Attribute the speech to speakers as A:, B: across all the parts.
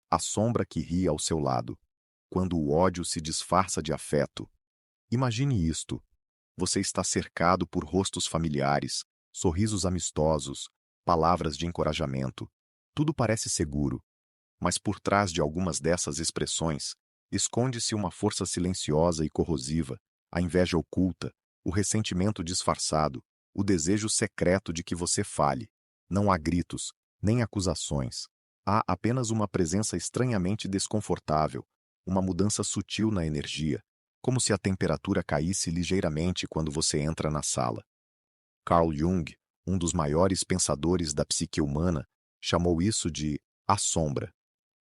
A: A sombra que ri ao seu lado, quando o ódio se disfarça de afeto. Imagine isto. Você está cercado por rostos familiares, sorrisos amistosos, palavras de encorajamento. Tudo parece seguro, mas por trás de algumas dessas expressões, esconde-se uma força silenciosa e corrosiva, a inveja oculta, o ressentimento disfarçado, o desejo secreto de que você falhe. Não há gritos, nem acusações. Há apenas uma presença estranhamente desconfortável, uma mudança sutil na energia, como se a temperatura caísse ligeiramente quando você entra na sala. Carl Jung, um dos maiores pensadores da psique humana, chamou isso de a sombra,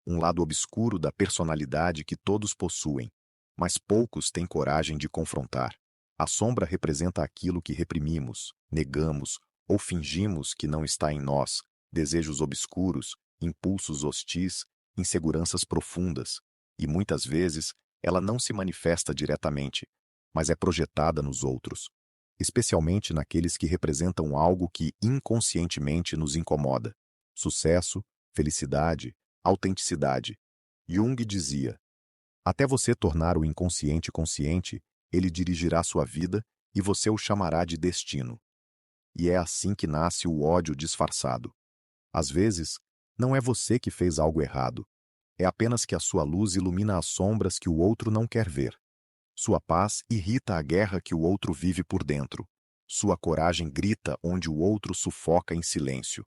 A: um lado obscuro da personalidade que todos possuem, mas poucos têm coragem de confrontar. A sombra representa aquilo que reprimimos, negamos ou fingimos que não está em nós, desejos obscuros, impulsos hostis, inseguranças profundas, e muitas vezes ela não se manifesta diretamente, mas é projetada nos outros, especialmente naqueles que representam algo que inconscientemente nos incomoda. Sucesso, felicidade, autenticidade. Jung dizia: até você tornar o inconsciente consciente, ele dirigirá sua vida e você o chamará de destino. E é assim que nasce o ódio disfarçado. Às vezes, não é você que fez algo errado. É apenas que a sua luz ilumina as sombras que o outro não quer ver. Sua paz irrita a guerra que o outro vive por dentro. Sua coragem grita onde o outro sufoca em silêncio.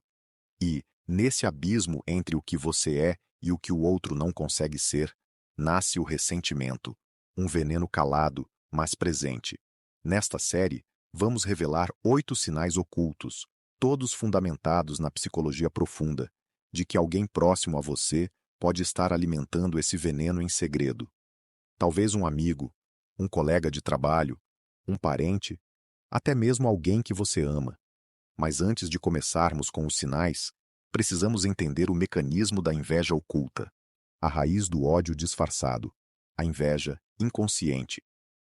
A: E, nesse abismo entre o que você é e o que o outro não consegue ser, nasce o ressentimento, um veneno calado, mas presente. Nesta série, vamos revelar 8 sinais ocultos, todos fundamentados na psicologia profunda, de que alguém próximo a você pode estar alimentando esse veneno em segredo. Talvez um amigo, um colega de trabalho, um parente, até mesmo alguém que você ama. Mas antes de começarmos com os sinais, precisamos entender o mecanismo da inveja oculta, a raiz do ódio disfarçado, a inveja inconsciente.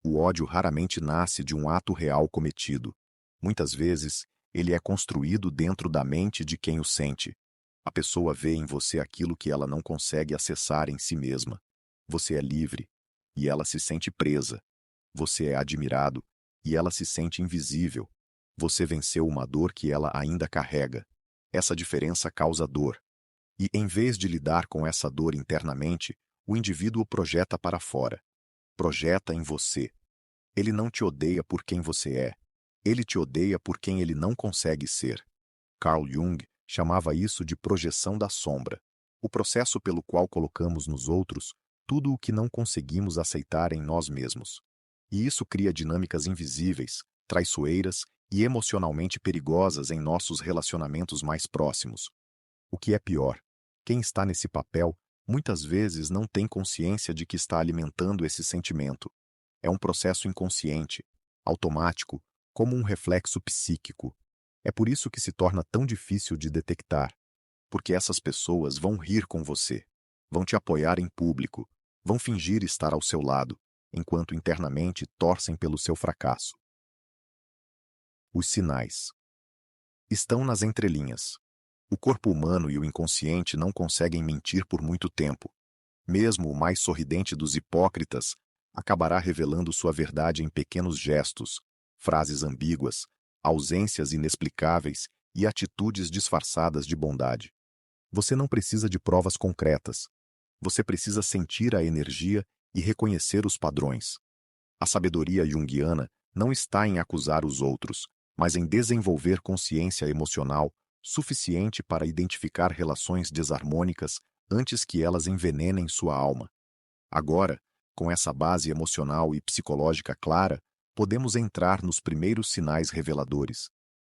A: O ódio raramente nasce de um ato real cometido. Muitas vezes, ele é construído dentro da mente de quem o sente. A pessoa vê em você aquilo que ela não consegue acessar em si mesma. Você é livre, e ela se sente presa. Você é admirado, e ela se sente invisível. Você venceu uma dor que ela ainda carrega. Essa diferença causa dor. E, em vez de lidar com essa dor internamente, o indivíduo projeta para fora. Projeta em você. Ele não te odeia por quem você é. Ele te odeia por quem ele não consegue ser. Carl Jung chamava isso de projeção da sombra, o processo pelo qual colocamos nos outros tudo o que não conseguimos aceitar em nós mesmos. E isso cria dinâmicas invisíveis, traiçoeiras e emocionalmente perigosas em nossos relacionamentos mais próximos. O que é pior, quem está nesse papel muitas vezes não tem consciência de que está alimentando esse sentimento. É um processo inconsciente, automático, como um reflexo psíquico. É por isso que se torna tão difícil de detectar, porque essas pessoas vão rir com você, vão te apoiar em público, vão fingir estar ao seu lado, enquanto internamente torcem pelo seu fracasso. Os sinais estão nas entrelinhas. O corpo humano e o inconsciente não conseguem mentir por muito tempo. Mesmo o mais sorridente dos hipócritas acabará revelando sua verdade em pequenos gestos, frases ambíguas, ausências inexplicáveis e atitudes disfarçadas de bondade. Você não precisa de provas concretas. Você precisa sentir a energia e reconhecer os padrões. A sabedoria junguiana não está em acusar os outros, mas em desenvolver consciência emocional suficiente para identificar relações desarmônicas antes que elas envenenem sua alma. Agora, com essa base emocional e psicológica clara, podemos entrar nos primeiros sinais reveladores.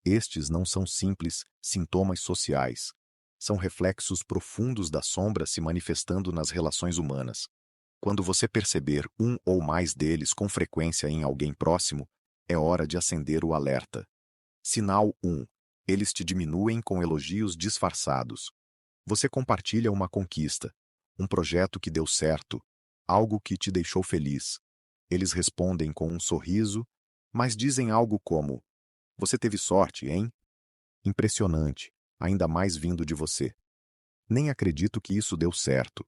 A: Estes não são simples sintomas sociais. São reflexos profundos da sombra se manifestando nas relações humanas. Quando você perceber um ou mais deles com frequência em alguém próximo, é hora de acender o alerta. Sinal 1. Eles te diminuem com elogios disfarçados. Você compartilha uma conquista, um projeto que deu certo, algo que te deixou feliz. Eles respondem com um sorriso, mas dizem algo como: você teve sorte, hein? Impressionante, ainda mais vindo de você. Nem acredito que isso deu certo.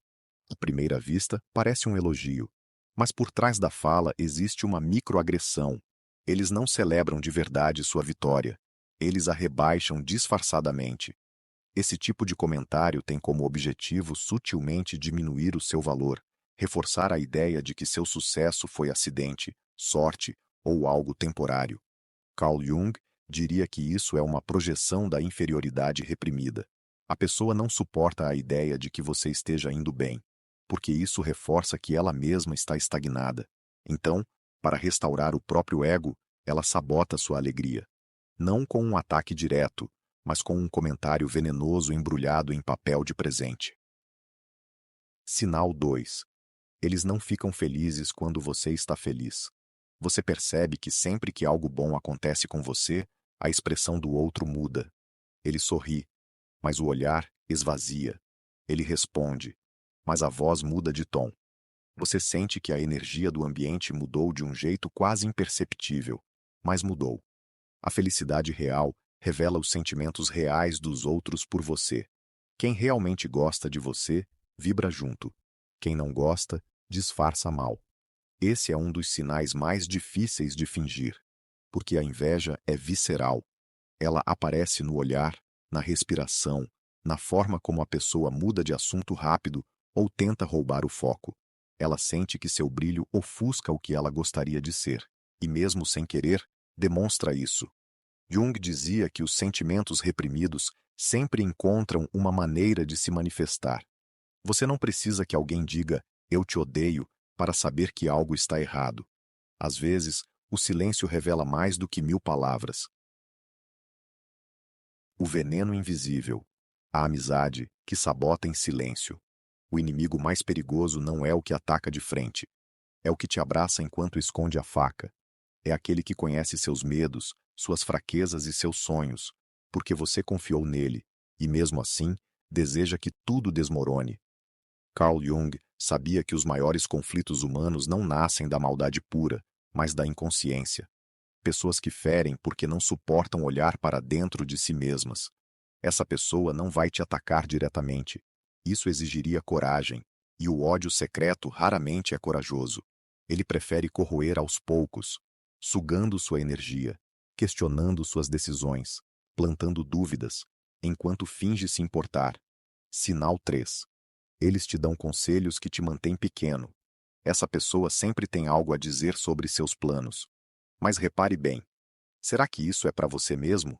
A: À primeira vista, parece um elogio. Mas por trás da fala existe uma microagressão. Eles não celebram de verdade sua vitória. Eles a rebaixam disfarçadamente. Esse tipo de comentário tem como objetivo sutilmente diminuir o seu valor, reforçar a ideia de que seu sucesso foi acidente, sorte ou algo temporário. Carl Jung diria que isso é uma projeção da inferioridade reprimida. A pessoa não suporta a ideia de que você esteja indo bem, porque isso reforça que ela mesma está estagnada. Então, para restaurar o próprio ego, ela sabota sua alegria. Não com um ataque direto, mas com um comentário venenoso embrulhado em papel de presente. Sinal 2. Eles não ficam felizes quando você está feliz. Você percebe que sempre que algo bom acontece com você, a expressão do outro muda. Ele sorri, mas o olhar esvazia. Ele responde, mas a voz muda de tom. Você sente que a energia do ambiente mudou de um jeito quase imperceptível, mas mudou. A felicidade real revela os sentimentos reais dos outros por você. Quem realmente gosta de você, vibra junto. Quem não gosta, disfarça mal. Esse é um dos sinais mais difíceis de fingir, porque a inveja é visceral. Ela aparece no olhar, na respiração, na forma como a pessoa muda de assunto rápido ou tenta roubar o foco. Ela sente que seu brilho ofusca o que ela gostaria de ser, e mesmo sem querer, demonstra isso. Jung dizia que os sentimentos reprimidos sempre encontram uma maneira de se manifestar. Você não precisa que alguém diga "eu te odeio" para saber que algo está errado. Às vezes, o silêncio revela mais do que 1000 palavras. O veneno invisível. A amizade que sabota em silêncio. O inimigo mais perigoso não é o que ataca de frente. É o que te abraça enquanto esconde a faca. É aquele que conhece seus medos, suas fraquezas e seus sonhos, porque você confiou nele, e mesmo assim, deseja que tudo desmorone. Carl Jung sabia que os maiores conflitos humanos não nascem da maldade pura, mas da inconsciência. Pessoas que ferem porque não suportam olhar para dentro de si mesmas. Essa pessoa não vai te atacar diretamente. Isso exigiria coragem, e o ódio secreto raramente é corajoso. Ele prefere corroer aos poucos, sugando sua energia, questionando suas decisões, plantando dúvidas, enquanto finge se importar. Sinal 3. Eles te dão conselhos que te mantêm pequeno. Essa pessoa sempre tem algo a dizer sobre seus planos. Mas repare bem, será que isso é para você mesmo?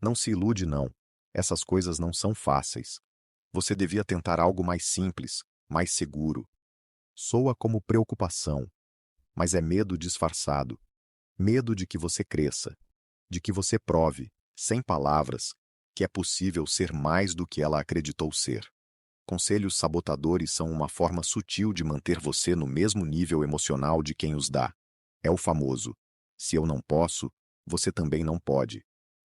A: Não se ilude, não. Essas coisas não são fáceis. Você devia tentar algo mais simples, mais seguro. Soa como preocupação, mas é medo disfarçado. Medo de que você cresça, de que você prove, sem palavras, que é possível ser mais do que ela acreditou ser. Conselhos sabotadores são uma forma sutil de manter você no mesmo nível emocional de quem os dá. É o famoso: se eu não posso, você também não pode.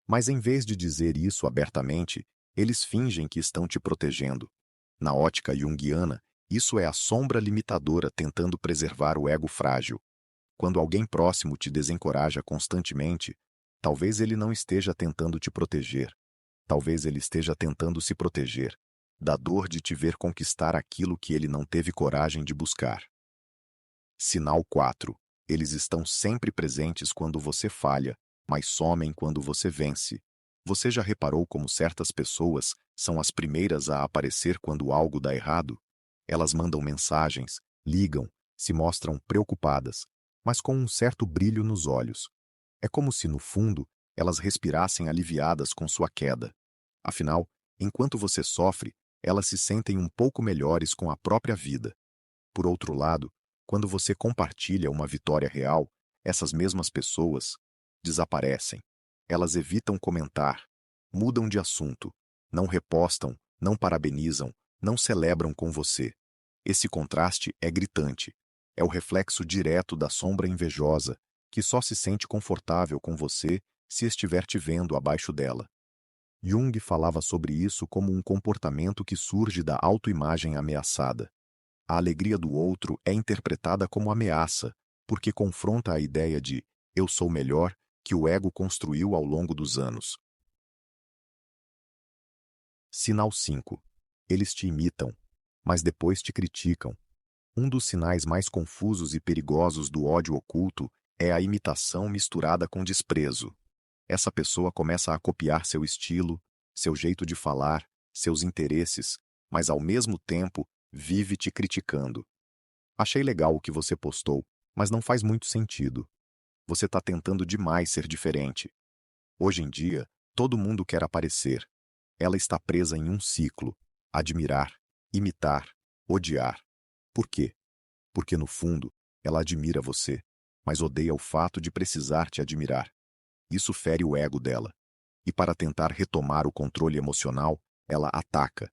A: Mas em vez de dizer isso abertamente, eles fingem que estão te protegendo. Na ótica junguiana, isso é a sombra limitadora tentando preservar o ego frágil. Quando alguém próximo te desencoraja constantemente, talvez ele não esteja tentando te proteger. Talvez ele esteja tentando se proteger da dor de te ver conquistar aquilo que ele não teve coragem de buscar. Sinal 4. Eles estão sempre presentes quando você falha, mas somem quando você vence. Você já reparou como certas pessoas são as primeiras a aparecer quando algo dá errado? Elas mandam mensagens, ligam, se mostram preocupadas, mas com um certo brilho nos olhos. É como se, no fundo, elas respirassem aliviadas com sua queda. Afinal, enquanto você sofre, elas se sentem um pouco melhores com a própria vida. Por outro lado, quando você compartilha uma vitória real, essas mesmas pessoas desaparecem. Elas evitam comentar, mudam de assunto, não repostam, não parabenizam, não celebram com você. Esse contraste é gritante. É o reflexo direto da sombra invejosa, que só se sente confortável com você se estiver te vendo abaixo dela. Jung falava sobre isso como um comportamento que surge da autoimagem ameaçada. A alegria do outro é interpretada como ameaça, porque confronta a ideia de "eu sou melhor" que o ego construiu ao longo dos anos. Sinal 5. Eles te imitam, mas depois te criticam. Um dos sinais mais confusos e perigosos do ódio oculto é a imitação misturada com desprezo. Essa pessoa começa a copiar seu estilo, seu jeito de falar, seus interesses, mas ao mesmo tempo vive te criticando. Achei legal o que você postou, mas não faz muito sentido. Você está tentando demais ser diferente. Hoje em dia, todo mundo quer aparecer. Ela está presa em um ciclo: admirar, imitar, odiar. Por quê? Porque no fundo, ela admira você, mas odeia o fato de precisar te admirar. Isso fere o ego dela. E para tentar retomar o controle emocional, ela ataca.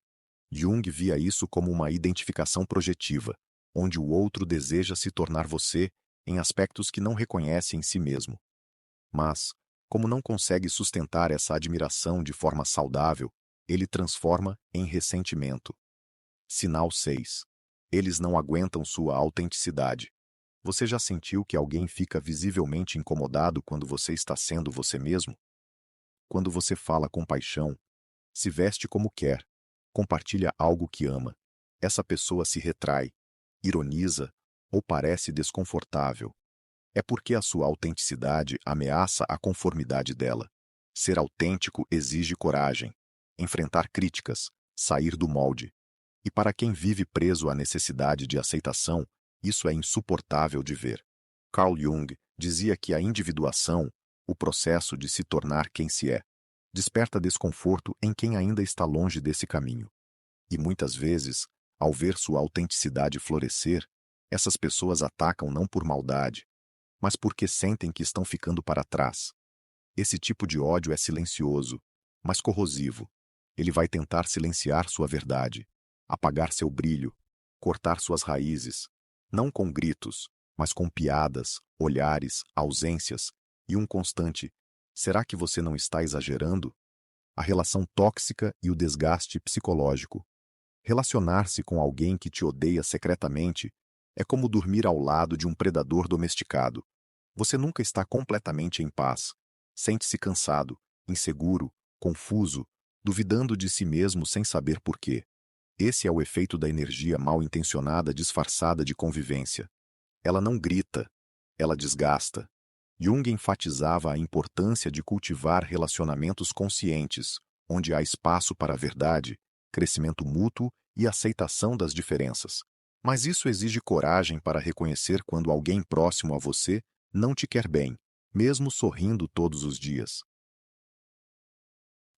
A: Jung via isso como uma identificação projetiva, onde o outro deseja se tornar você em aspectos que não reconhece em si mesmo. Mas, como não consegue sustentar essa admiração de forma saudável, ele transforma em ressentimento. Sinal 6. Eles não aguentam sua autenticidade. Você já sentiu que alguém fica visivelmente incomodado quando você está sendo você mesmo? Quando você fala com paixão, se veste como quer, compartilha algo que ama, essa pessoa se retrai, ironiza ou parece desconfortável. É porque a sua autenticidade ameaça a conformidade dela. Ser autêntico exige coragem, enfrentar críticas, sair do molde. E para quem vive preso à necessidade de aceitação, isso é insuportável de ver. Carl Jung dizia que a individuação, o processo de se tornar quem se é, desperta desconforto em quem ainda está longe desse caminho. E muitas vezes, ao ver sua autenticidade florescer, essas pessoas atacam não por maldade, mas porque sentem que estão ficando para trás. Esse tipo de ódio é silencioso, mas corrosivo. Ele vai tentar silenciar sua verdade, apagar seu brilho, cortar suas raízes, não com gritos, mas com piadas, olhares, ausências e um constante: será que você não está exagerando? A relação tóxica e o desgaste psicológico. Relacionar-se com alguém que te odeia secretamente é como dormir ao lado de um predador domesticado. Você nunca está completamente em paz. Sente-se cansado, inseguro, confuso, duvidando de si mesmo sem saber por quê. Esse é o efeito da energia mal-intencionada disfarçada de convivência. Ela não grita, ela desgasta. Jung enfatizava a importância de cultivar relacionamentos conscientes, onde há espaço para a verdade, crescimento mútuo e aceitação das diferenças. Mas isso exige coragem para reconhecer quando alguém próximo a você não te quer bem, mesmo sorrindo todos os dias.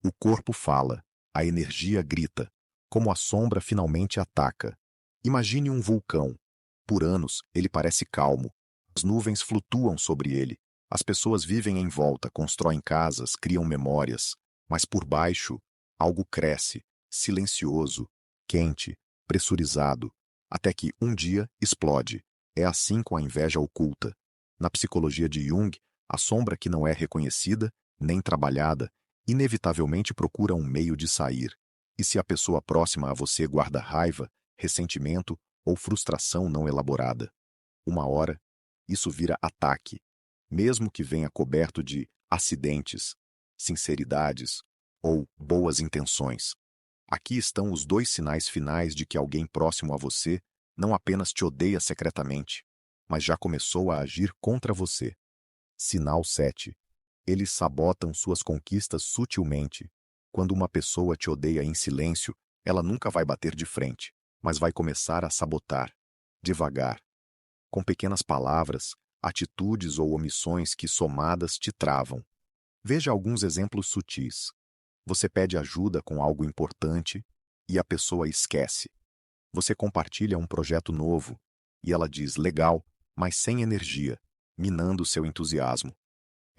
A: O corpo fala, a energia grita, como a sombra finalmente ataca. Imagine um vulcão. Por anos, ele parece calmo. As nuvens flutuam sobre ele. As pessoas vivem em volta, constroem casas, criam memórias. Mas por baixo, algo cresce, silencioso, quente, pressurizado, até que um dia explode. É assim com a inveja oculta. Na psicologia de Jung, a sombra que não é reconhecida, nem trabalhada, inevitavelmente procura um meio de sair. E se a pessoa próxima a você guarda raiva, ressentimento ou frustração não elaborada, uma hora, isso vira ataque, mesmo que venha coberto de acidentes, sinceridades ou boas intenções. Aqui estão os dois sinais finais de que alguém próximo a você não apenas te odeia secretamente, mas já começou a agir contra você. Sinal 7. Eles sabotam suas conquistas sutilmente. Quando uma pessoa te odeia em silêncio, ela nunca vai bater de frente, mas vai começar a sabotar, devagar, com pequenas palavras, atitudes ou omissões que somadas te travam. Veja alguns exemplos sutis. Você pede ajuda com algo importante e a pessoa esquece. Você compartilha um projeto novo e ela diz legal, mas sem energia, minando seu entusiasmo.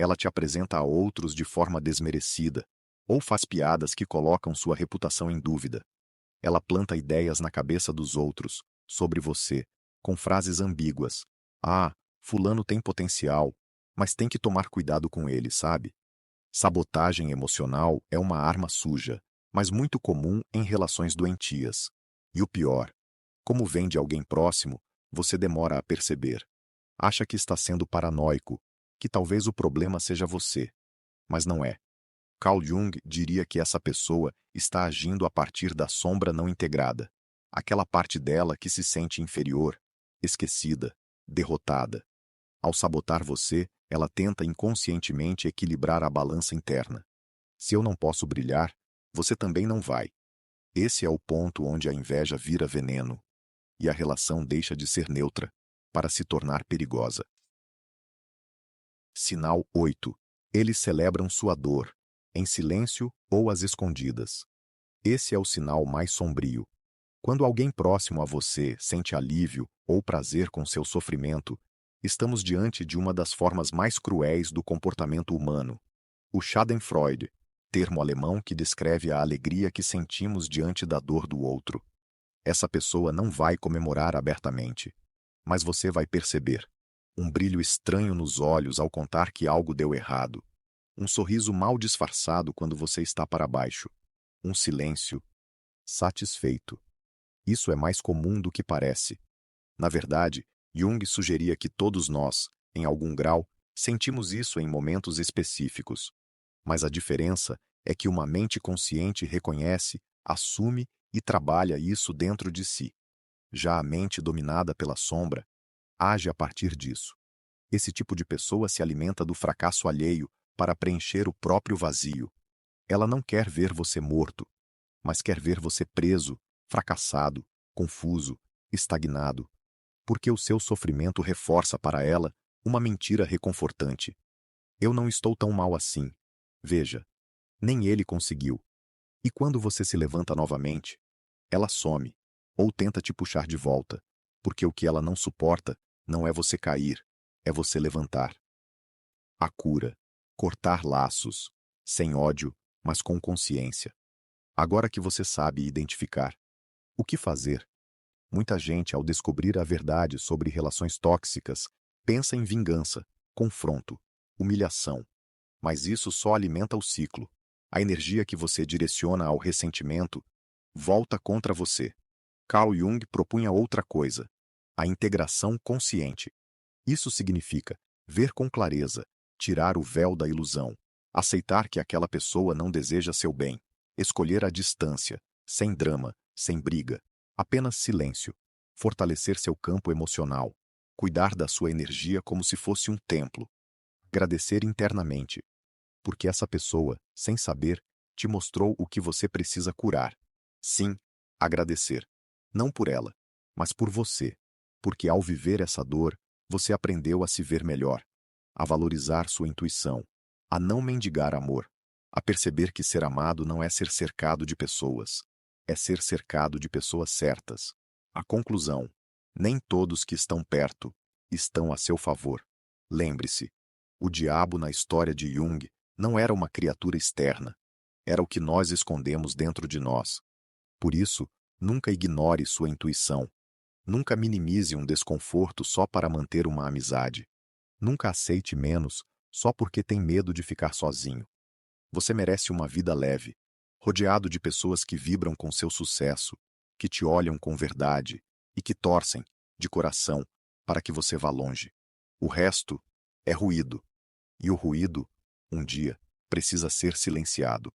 A: Ela te apresenta a outros de forma desmerecida ou faz piadas que colocam sua reputação em dúvida. Ela planta ideias na cabeça dos outros sobre você, com frases ambíguas. Ah, fulano tem potencial, mas tem que tomar cuidado com ele, sabe? Sabotagem emocional é uma arma suja, mas muito comum em relações doentias. E o pior, como vem de alguém próximo, você demora a perceber. Acha que está sendo paranoico, que talvez o problema seja você, mas não é. Carl Jung diria que essa pessoa está agindo a partir da sombra não integrada, aquela parte dela que se sente inferior, esquecida, derrotada. Ao sabotar você, ela tenta inconscientemente equilibrar a balança interna. Se eu não posso brilhar, você também não vai. Esse é o ponto onde a inveja vira veneno e a relação deixa de ser neutra para se tornar perigosa. Sinal 8. Eles celebram sua dor, em silêncio ou às escondidas. Esse é o sinal mais sombrio. Quando alguém próximo a você sente alívio ou prazer com seu sofrimento, estamos diante de uma das formas mais cruéis do comportamento humano. O Schadenfreude, termo alemão que descreve a alegria que sentimos diante da dor do outro. Essa pessoa não vai comemorar abertamente, mas você vai perceber. Um brilho estranho nos olhos ao contar que algo deu errado. Um sorriso mal disfarçado quando você está para baixo. Um silêncio satisfeito. Isso é mais comum do que parece. Na verdade, Jung sugeria que todos nós, em algum grau, sentimos isso em momentos específicos. Mas a diferença é que uma mente consciente reconhece, assume e trabalha isso dentro de si. Já a mente dominada pela sombra age a partir disso. Esse tipo de pessoa se alimenta do fracasso alheio para preencher o próprio vazio. Ela não quer ver você morto, mas quer ver você preso, fracassado, confuso, estagnado, porque o seu sofrimento reforça para ela uma mentira reconfortante. Eu não estou tão mal assim. Veja, nem ele conseguiu. E quando você se levanta novamente, ela some, ou tenta te puxar de volta, porque o que ela não suporta não é você cair, é você levantar. A cura. Cortar laços, sem ódio, mas com consciência. Agora que você sabe identificar o que fazer, muita gente, ao descobrir a verdade sobre relações tóxicas, pensa em vingança, confronto, humilhação. Mas isso só alimenta o ciclo. A energia que você direciona ao ressentimento volta contra você. Carl Jung propunha outra coisa: a integração consciente. Isso significa ver com clareza, tirar o véu da ilusão, aceitar que aquela pessoa não deseja seu bem, escolher a distância, sem drama, sem briga, apenas silêncio, fortalecer seu campo emocional, cuidar da sua energia como se fosse um templo, agradecer internamente, porque essa pessoa, sem saber, te mostrou o que você precisa curar. Sim, agradecer. Não por ela, mas por você, porque ao viver essa dor, você aprendeu a se ver melhor, a valorizar sua intuição, a não mendigar amor, a perceber que ser amado não é ser cercado de pessoas, é ser cercado de pessoas certas. A conclusão: nem todos que estão perto estão a seu favor. Lembre-se, o diabo na história de Jung não era uma criatura externa, era o que nós escondemos dentro de nós. Por isso, nunca ignore sua intuição. Nunca minimize um desconforto só para manter uma amizade. Nunca aceite menos só porque tem medo de ficar sozinho. Você merece uma vida leve, rodeado de pessoas que vibram com seu sucesso, que te olham com verdade e que torcem, de coração, para que você vá longe. O resto é ruído, e o ruído, um dia, precisa ser silenciado.